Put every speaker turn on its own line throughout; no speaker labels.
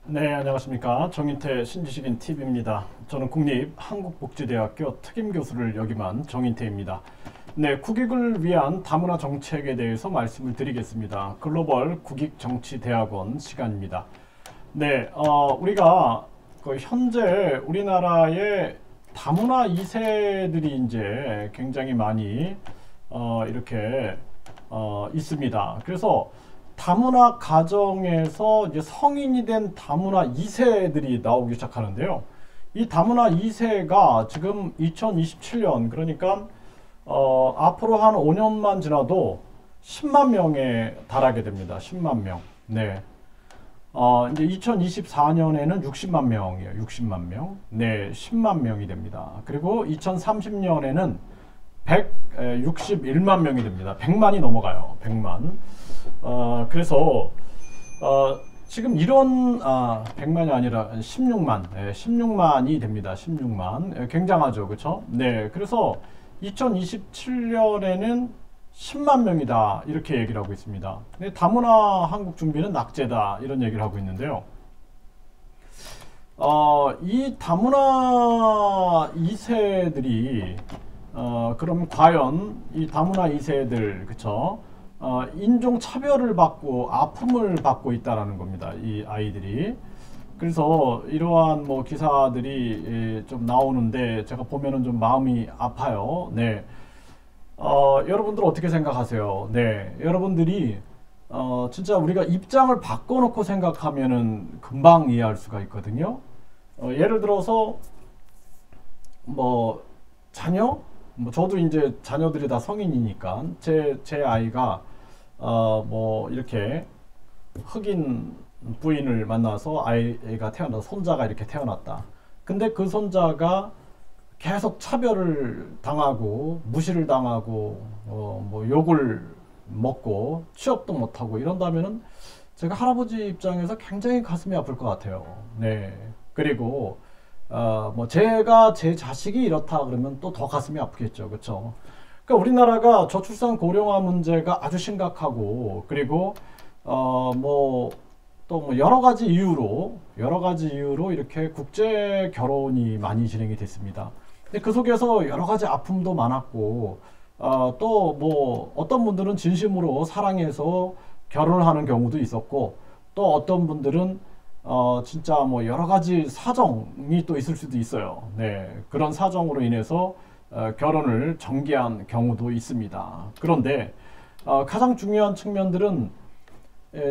네, 안녕하십니까. 정인태 신지식인 TV입니다. 저는 국립한국복지대학교 특임교수를 역임한 정인태입니다. 네, 국익을 위한 다문화 정책에 대해서 말씀을 드리겠습니다. 글로벌 국익정치대학원 시간입니다. 네, 우리가 현재 우리나라의 다문화 2세들이 이제 굉장히 많이 이렇게 있습니다. 그래서 다문화 가정에서 이제 성인이 된 다문화 2세들이 나오기 시작하는데요. 이 다문화 2세가 지금 2027년, 그러니까 앞으로 한 5년만 지나도 10만 명에 달하게 됩니다. 10만 명. 네. 이제 2024년에는 60만 명이에요. 60만 명. 네, 10만 명이 됩니다. 그리고 2030년에는 161만 명이 됩니다. 100만이 넘어가요. 100만. 그래서 지금 이런 100만이 아니라 16만, 16만이 됩니다. 16만. 굉장하죠. 그렇죠? 네. 그래서 2027년에는 10만 명이다. 이렇게 얘기를 하고 있습니다. 근데 다문화 한국 준비는 낙제다. 이런 얘기를 하고 있는데요. 이 다문화 2세들이 그럼 과연 이 다문화 2세들, 그쵸? 인종 차별을 받고 아픔을 받고 있다라는 겁니다. 이 아이들이. 그래서 이러한 뭐 기사들이 좀 나오는데 제가 보면은 좀 마음이 아파요. 네. 여러분들 어떻게 생각하세요? 네. 여러분들이 진짜 우리가 입장을 바꿔놓고 생각하면은 금방 이해할 수가 있거든요. 예를 들어서 뭐 자녀? 뭐 저도 이제 자녀들이 다 성인이니까 제 아이가 뭐 이렇게 흑인 부인을 만나서 아이가 태어나서 손자가 이렇게 태어났다. 근데 그 손자가 계속 차별을 당하고 무시를 당하고 뭐 욕을 먹고 취업도 못하고 이런다면은 제가 할아버지 입장에서 굉장히 가슴이 아플 것 같아요. 네. 그리고 뭐 제가 제 자식이 이렇다 그러면 또 더 가슴이 아프겠죠. 그렇죠? 그러니까 우리나라가 저출산 고령화 문제가 아주 심각하고, 그리고 뭐 또 뭐 여러 가지 이유로 이렇게 국제 결혼이 많이 진행이 됐습니다. 근데 그 속에서 여러 가지 아픔도 많았고, 또 뭐 어떤 분들은 진심으로 사랑해서 결혼을 하는 경우도 있었고, 또 어떤 분들은 진짜 뭐 여러 가지 사정이 또 있을 수도 있어요. 네, 그런 사정으로 인해서 결혼을 정개한 경우도 있습니다. 그런데 가장 중요한 측면들은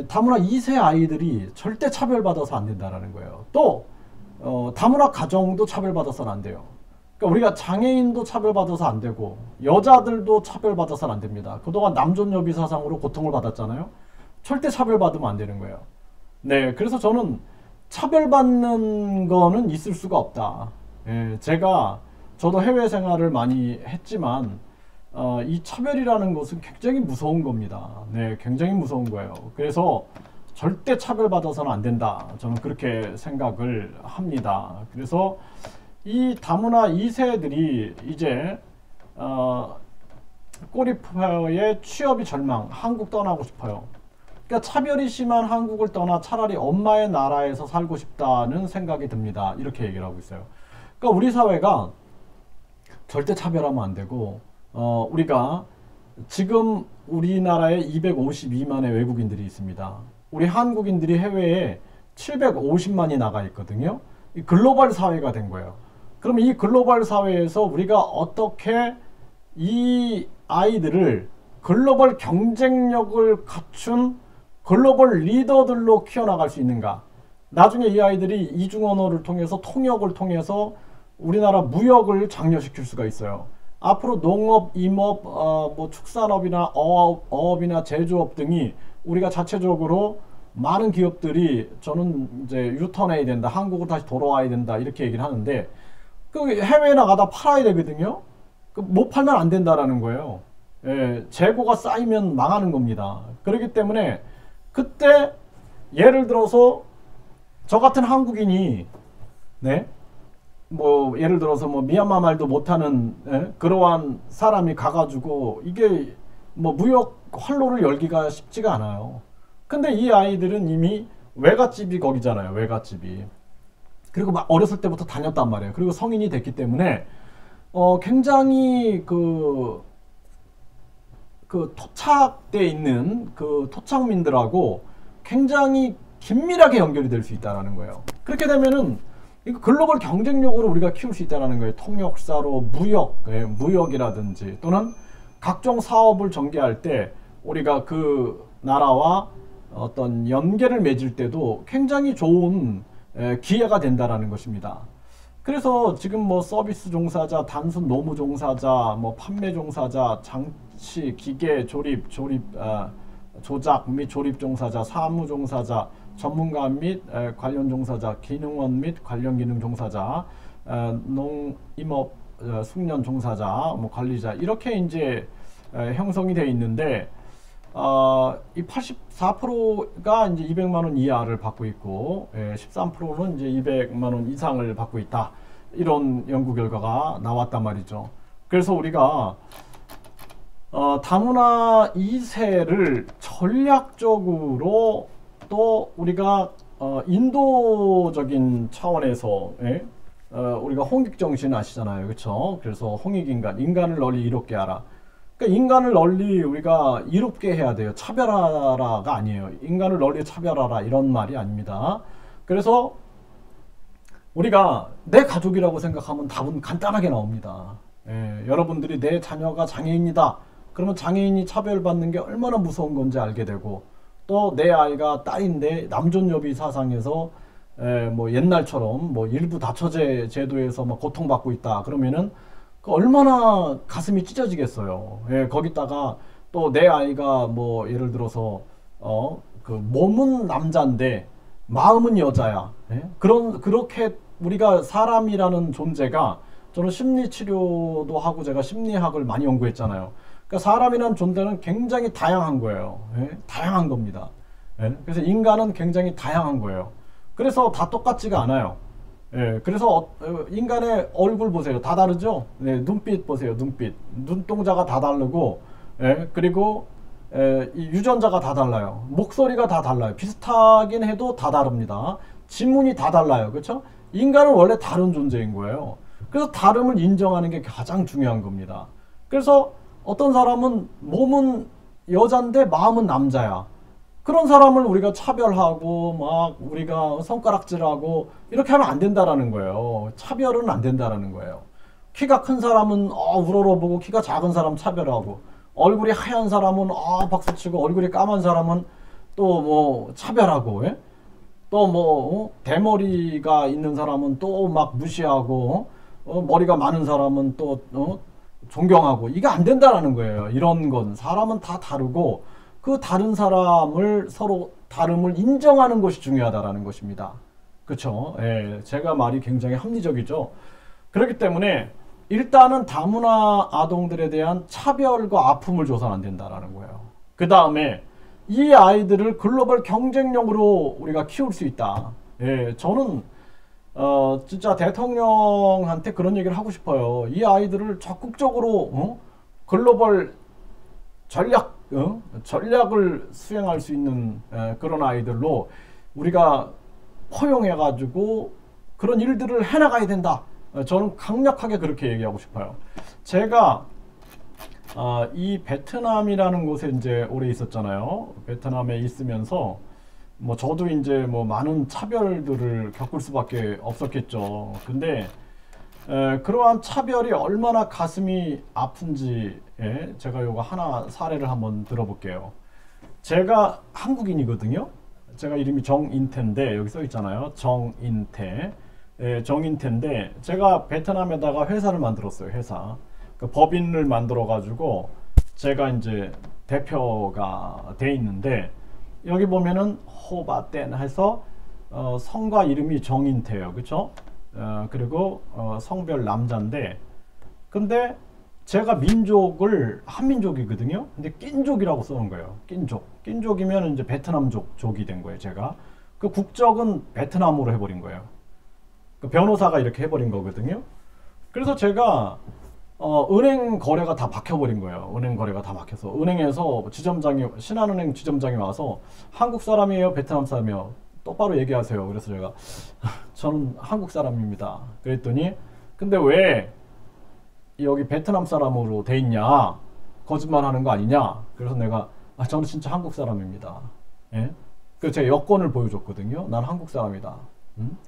다문화 2세 아이들이 절대 차별받아서 안 된다는 거예요. 또 다문화 가정도 차별받아서는 안 돼요. 그러니까 우리가 장애인도 차별받아서 안 되고 여자들도 차별받아서는 안 됩니다. 그동안 남존여비 사상으로 고통을 받았잖아요. 절대 차별받으면 안 되는 거예요. 네, 그래서 저는 차별받는 거는 있을 수가 없다. 저도 해외 생활을 많이 했지만 이 차별이라는 것은 굉장히 무서운 겁니다. 네, 굉장히 무서운 거예요. 그래서 절대 차별받아서는 안 된다. 저는 그렇게 생각을 합니다. 그래서 이 다문화 2세들이 이제 꼬리표에 취업이 절망, 한국 떠나고 싶어요. 그러니까 차별이 심한 한국을 떠나 차라리 엄마의 나라에서 살고 싶다는 생각이 듭니다. 이렇게 얘기를 하고 있어요. 그러니까 우리 사회가 절대 차별하면 안 되고, 우리가 지금 우리나라에 252만의 외국인들이 있습니다. 우리 한국인들이 해외에 750만이 나가 있거든요. 이 글로벌 사회가 된 거예요. 그러면 이 글로벌 사회에서 우리가 어떻게 이 아이들을 글로벌 경쟁력을 갖춘 글로벌 리더들로 키워나갈 수 있는가? 나중에 이 아이들이 이중 언어를 통해서 통역을 통해서 우리나라 무역을 장려시킬 수가 있어요. 앞으로 농업, 임업, 뭐 축산업이나 어업이나 제조업 등이 우리가 자체적으로 많은 기업들이 저는 이제 유턴해야 된다, 한국으로 다시 돌아와야 된다 이렇게 얘기를 하는데 그 해외에 나가다 팔아야 되거든요. 못 팔면 안 된다라는 거예요. 예, 재고가 쌓이면 망하는 겁니다. 그렇기 때문에 그때 예를 들어서 저 같은 한국인이 네, 뭐 예를 들어서 뭐 미얀마 말도 못하는 그러한 사람이 가가지고 이게 뭐 무역 활로를 열기가 쉽지가 않아요. 근데 이 아이들은 이미 외갓집이 거기잖아요. 외갓집이. 그리고 막 어렸을 때부터 다녔단 말이에요. 그리고 성인이 됐기 때문에 굉장히 그 토착돼 있는 그 토착민들하고 굉장히 긴밀하게 연결이 될 수 있다는 거예요. 그렇게 되면은 이거 글로벌 경쟁력으로 우리가 키울 수 있다는 거예요. 통역사로 무역이라든지 또는 각종 사업을 전개할 때 우리가 그 나라와 어떤 연계를 맺을 때도 굉장히 좋은 기회가 된다라는 것입니다. 그래서 지금 뭐 서비스 종사자, 단순 노무 종사자, 뭐 판매 종사자, 장치, 기계, 조작 및 조립 종사자, 사무 종사자, 전문가 및 관련 종사자, 기능원 및 관련 기능 종사자, 농임업 숙련 종사자, 뭐 관리자 이렇게 이제 형성이 되어 있는데 이 84%가 이제 200만 원 이하를 받고 있고 13%는 이제 200만 원 이상을 받고 있다. 이런 연구 결과가 나왔단 말이죠. 그래서 우리가 다문화 2세를 전략적으로 또 우리가 인도적인 차원에서 우리가 홍익정신 아시잖아요. 그렇죠? 그래서 홍익인간, 인간을 널리 이롭게 하라. 그러니까 인간을 널리 우리가 이롭게 해야 돼요. 차별하라가 아니에요. 인간을 널리 차별하라 이런 말이 아닙니다. 그래서 우리가 내 가족이라고 생각하면 답은 간단하게 나옵니다. 여러분들이 내 자녀가 장애인이다. 그러면 장애인이 차별받는 게 얼마나 무서운 건지 알게 되고 또 내 아이가 딸인데 남존여비 사상에서 뭐 옛날처럼 뭐 일부 다처제 제도에서 막 고통받고 있다. 그러면은 얼마나 가슴이 찢어지겠어요. 거기다가 또 내 아이가 뭐 예를 들어서 그 몸은 남자인데 마음은 여자야. 그렇게 우리가 사람이라는 존재가 저는 심리치료도 하고 제가 심리학을 많이 연구했잖아요. 그러니까 사람이라는 존재는 굉장히 다양한 거예요. 다양한 겁니다. 그래서 인간은 굉장히 다양한 거예요. 그래서 다 똑같지가 않아요. 그래서 인간의 얼굴 보세요. 다 다르죠? 눈빛 보세요. 눈동자가 다 다르고, 그리고 이 유전자가 다 달라요. 목소리가 다 달라요. 비슷하긴 해도 다 다릅니다. 지문이 다 달라요. 그렇죠? 인간은 원래 다른 존재인 거예요. 그래서 다름을 인정하는 게 가장 중요한 겁니다. 그래서 어떤 사람은 몸은 여잔데 마음은 남자야. 그런 사람을 우리가 차별하고 막 우리가 손가락질하고 이렇게 하면 안 된다라는 거예요. 차별은 안 된다라는 거예요. 키가 큰 사람은 우러러보고 키가 작은 사람 차별하고 얼굴이 하얀 사람은 박수치고 얼굴이 까만 사람은 또 뭐 차별하고 또 뭐 대머리가 있는 사람은 또 막 무시하고 머리가 많은 사람은 또 존경하고 이게 안 된다라는 거예요. 이런 건 사람은 다 다르고 그 다른 사람을 서로 다름을 인정하는 것이 중요하다라는 것입니다. 그렇죠? 제가 말이 굉장히 합리적이죠. 그렇기 때문에 일단은 다문화 아동들에 대한 차별과 아픔을 줘서는 안 된다라는 거예요. 그 다음에 이 아이들을 글로벌 경쟁력으로 우리가 키울 수 있다. 저는 진짜 대통령한테 그런 얘기를 하고 싶어요. 이 아이들을 적극적으로 글로벌 전략을 수행할 수 있는 그런 아이들로 우리가 포용해가지고 그런 일들을 해나가야 된다. 저는 강력하게 그렇게 얘기하고 싶어요. 제가 이 베트남이라는 곳에 이제 오래 있었잖아요. 베트남에 있으면서 뭐 저도 이제 뭐 많은 차별들을 겪을 수밖에 없었겠죠. 근데 그러한 차별이 얼마나 가슴이 아픈지 제가 요거 하나 사례를 한번 들어볼게요. 제가 한국인이거든요. 제가 이름이 정인태인데 여기 써 있잖아요. 정인태. 정인태인데 제가 베트남에다가 회사를 만들었어요. 회사. 그 법인을 만들어 가지고 제가 이제 대표가 돼 있는데 여기 보면은 호바텐 해서 성과 이름이 정인태예요. 그렇죠? 그리고 성별 남자인데 근데 제가 민족을 한민족이거든요. 근데 낀족이라고 써놓은 거예요. 낀족이면 이제 베트남족이 된 거예요. 제가 그 국적은 베트남으로 해버린 거예요. 그 변호사가 이렇게 해버린 거거든요. 그래서 제가 은행 거래가 다 막혀버린 거예요. 은행 거래가 다 막혀서 은행에서 지점장이 신한은행 지점장이 와서 한국 사람이에요, 베트남 사람이에요? 똑바로 얘기하세요. 그래서 제가 저는 한국 사람입니다. 그랬더니 근데 왜 여기 베트남 사람으로 돼 있냐? 거짓말 하는 거 아니냐? 그래서 내가 저는 진짜 한국 사람입니다. 예? 그래서 제가 여권을 보여줬거든요. 난 한국 사람이다.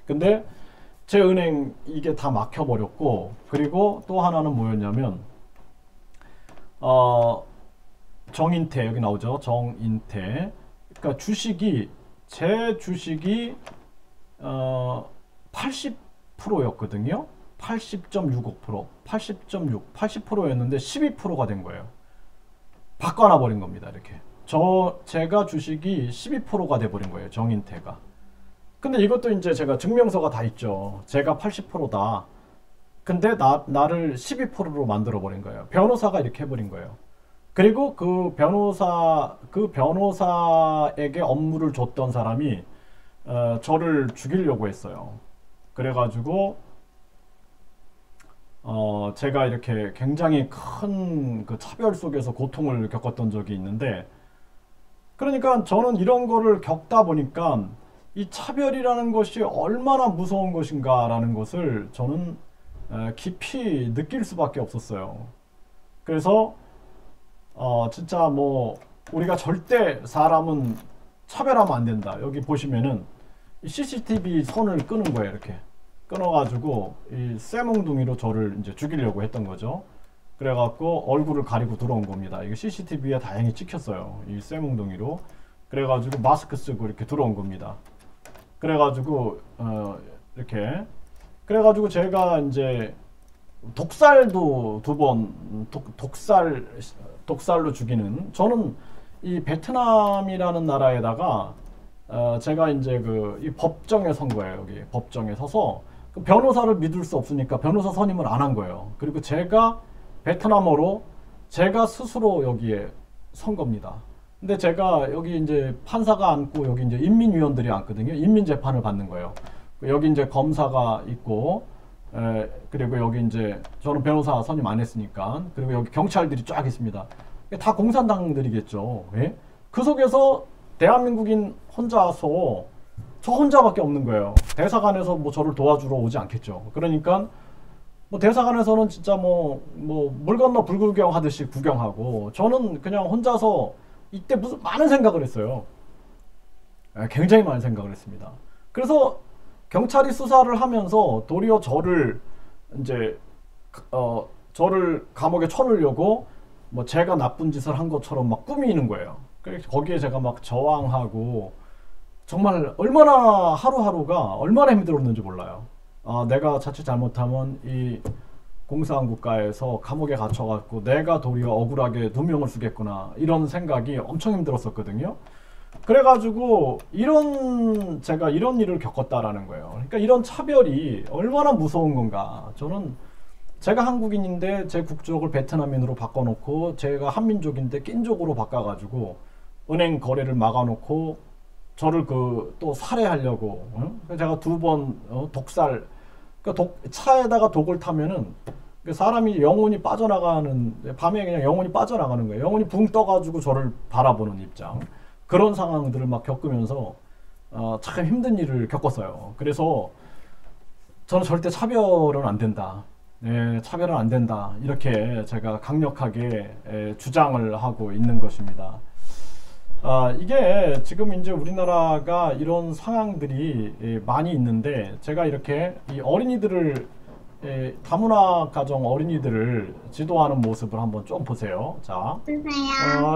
근데 제 은행 이게 다 막혀버렸고, 그리고 또 하나는 뭐였냐면 정인태, 여기 나오죠. 정인태. 그러니까 주식이, 제 주식이 80%였거든요. 80.65%, 80.6, 80%였는데 12%가 된 거예요. 바꿔놔 버린 겁니다. 이렇게. 제가 주식이 12%가 돼 버린 거예요. 정인태가. 근데 이것도 이제 제가 증명서가 다 있죠. 제가 80%다. 근데 나를 12%로 만들어 버린 거예요. 변호사가 이렇게 해버린 거예요. 그리고 그 변호사에게 업무를 줬던 사람이 저를 죽이려고 했어요. 그래가지고 제가 이렇게 굉장히 큰 그 차별 속에서 고통을 겪었던 적이 있는데, 그러니까 저는 이런 거를 겪다 보니까 이 차별이라는 것이 얼마나 무서운 것인가라는 것을 저는 깊이 느낄 수밖에 없었어요. 그래서 진짜 뭐 우리가 절대 사람은 차별하면 안 된다. 여기 보시면은 이 CCTV 선을 끄는 거예요. 이렇게 끊어가지고 이 쇠몽둥이로 저를 이제 죽이려고 했던 거죠. 그래갖고 얼굴을 가리고 들어온 겁니다. 이게 CCTV에 다행히 찍혔어요. 이 쇠몽둥이로. 그래가지고 마스크 쓰고 이렇게 들어온 겁니다. 그래가지고 이렇게 그래가지고 제가 이제 독살도 2번 독살로 죽이는, 저는 이 베트남이라는 나라에다가 제가 이제 이 법정에 선 거예요. 여기 법정에 서서 그 변호사를 믿을 수 없으니까 변호사 선임을 안 한 거예요. 그리고 제가 베트남어로 제가 스스로 여기에 선 겁니다. 근데 제가 여기 이제 판사가 앉고 여기 이제 인민위원들이 앉거든요. 인민재판을 받는 거예요. 여기 이제 검사가 있고, 그리고 여기 이제 저는 변호사 선임 안 했으니까, 그리고 여기 경찰들이 쫙 있습니다. 다 공산당들이겠죠. 예? 그 속에서 대한민국인 혼자서 저 혼자밖에 없는 거예요. 대사관에서 뭐 저를 도와주러 오지 않겠죠. 그러니까 뭐 대사관에서는 진짜 뭐 물 건너 불구경 하듯이 구경하고, 저는 그냥 혼자서 이때 무슨 많은 생각을 했어요. 굉장히 많은 생각을 했습니다. 그래서 경찰이 수사를 하면서 도리어 저를 이제 저를 감옥에 쳐넣으려고 뭐 제가 나쁜 짓을 한 것처럼 막 꾸미는 거예요. 그래서 거기에 제가 막 저항하고, 정말 얼마나 하루하루가 얼마나 힘들었는지 몰라요. 내가 자칫 잘못하면 이 공사한 국가에서 감옥에 갇혀갖고 내가 도리어 억울하게 누명을 쓰겠구나, 이런 생각이 엄청 힘들었었거든요. 그래가지고 제가 이런 일을 겪었다라는 거예요. 그러니까 이런 차별이 얼마나 무서운 건가. 저는 제가 한국인인데 제 국적을 베트남인으로 바꿔놓고, 제가 한민족인데 낀족으로 바꿔가지고 은행 거래를 막아놓고 저를 또 살해하려고. 제가 2번 독살, 그러니까 차에다가 독을 타면은 사람이 영혼이 빠져나가는, 밤에 그냥 영혼이 빠져나가는 거예요. 영혼이 붕 떠가지고 저를 바라보는 입장. 그런 상황들을 막 겪으면서 참 힘든 일을 겪었어요. 그래서 저는 절대 차별은 안 된다. 네, 차별은 안 된다. 이렇게 제가 강력하게 주장을 하고 있는 것입니다. 이게 지금 이제 우리나라가 이런 상황들이 많이 있는데, 제가 이렇게 이 어린이들을, 다문화 가정 어린이들을 지도하는 모습을 한번 좀 보세요. 자,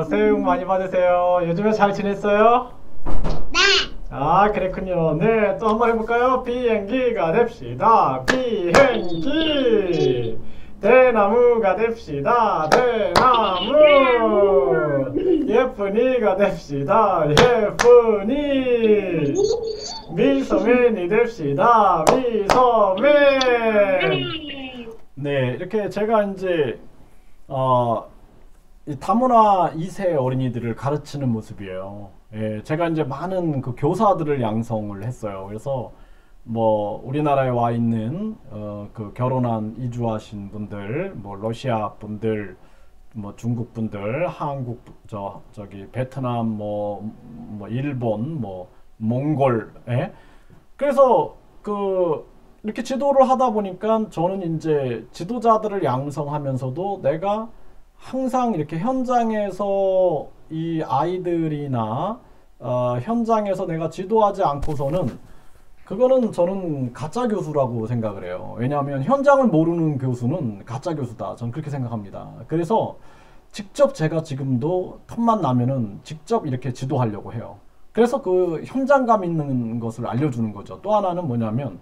새해 복 많이 받으세요. 요즘에 잘 지냈어요? 네. 그랬군요. 네, 또 한번 해볼까요? 비행기가 됩시다. 비행기. 대나무가 됩시다. 대나무. 예쁜이가 됩시다. 예쁜이. 미소맨이 됩시다. 미소맨. 네, 이렇게 제가 이제 이 다문화 2세 어린이들을 가르치는 모습이에요. 예, 제가 이제 많은 그 교사들을 양성을 했어요. 그래서 뭐 우리나라에 와 있는 그 결혼한 이주하신 분들, 뭐 러시아 분들, 뭐 중국 분들, 한국 저기 베트남, 뭐 일본, 뭐 몽골에. 그래서 이렇게 지도를 하다 보니까 저는 이제 지도자들을 양성하면서도 내가 항상 이렇게 현장에서 이 아이들이나 현장에서 내가 지도하지 않고서는 그거는 저는 가짜 교수라고 생각을 해요. 왜냐하면 현장을 모르는 교수는 가짜 교수다. 저는 그렇게 생각합니다. 그래서 직접 제가 지금도 틈만 나면은 직접 이렇게 지도하려고 해요. 그래서 그 현장감 있는 것을 알려주는 거죠. 또 하나는 뭐냐면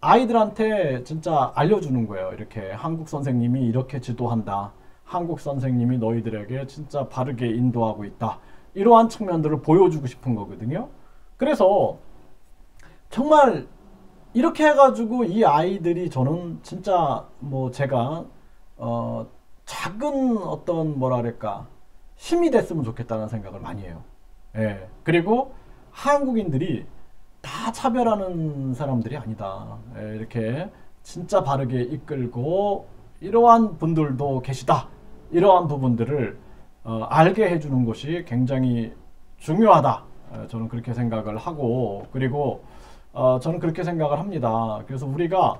아이들한테 진짜 알려주는 거예요. 이렇게 한국 선생님이 이렇게 지도한다. 한국 선생님이 너희들에게 진짜 바르게 인도하고 있다. 이러한 측면들을 보여주고 싶은 거거든요. 그래서 정말 이렇게 해가지고 이 아이들이 저는 진짜 뭐 제가 작은 어떤 뭐랄까 힘이 됐으면 좋겠다는 생각을 많이 해요. 예. 그리고 한국인들이 다 차별하는 사람들이 아니다. 예, 이렇게 진짜 바르게 이끌고 이러한 분들도 계시다. 이러한 부분들을 알게 해주는 것이 굉장히 중요하다. 저는 그렇게 생각을 하고, 그리고 저는 그렇게 생각을 합니다. 그래서 우리가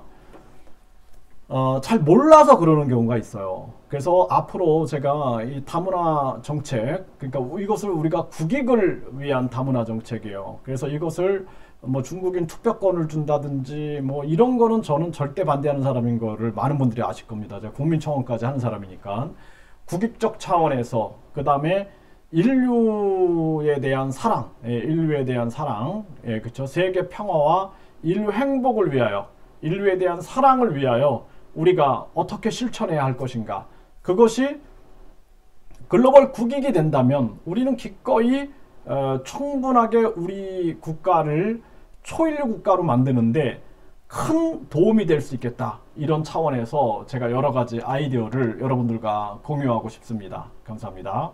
잘 몰라서 그러는 경우가 있어요. 그래서 앞으로 제가 이 다문화 정책, 그러니까 이것을 우리가 국익을 위한 다문화 정책이에요. 그래서 이것을 뭐 중국인 투표권을 준다든지 뭐 이런 거는 저는 절대 반대하는 사람인 거를 많은 분들이 아실 겁니다. 제가 국민청원까지 하는 사람이니까. 국익적 차원에서, 그 다음에 인류에 대한 사랑, 인류에 대한 사랑, 그쵸? 세계 평화와 인류 행복을 위하여, 인류에 대한 사랑을 위하여 우리가 어떻게 실천해야 할 것인가. 그것이 글로벌 국익이 된다면 우리는 기꺼이 충분하게 우리 국가를 초인류 국가로 만드는데 큰 도움이 될 수 있겠다. 이런 차원에서 제가 여러 가지 아이디어를 여러분들과 공유하고 싶습니다. 감사합니다.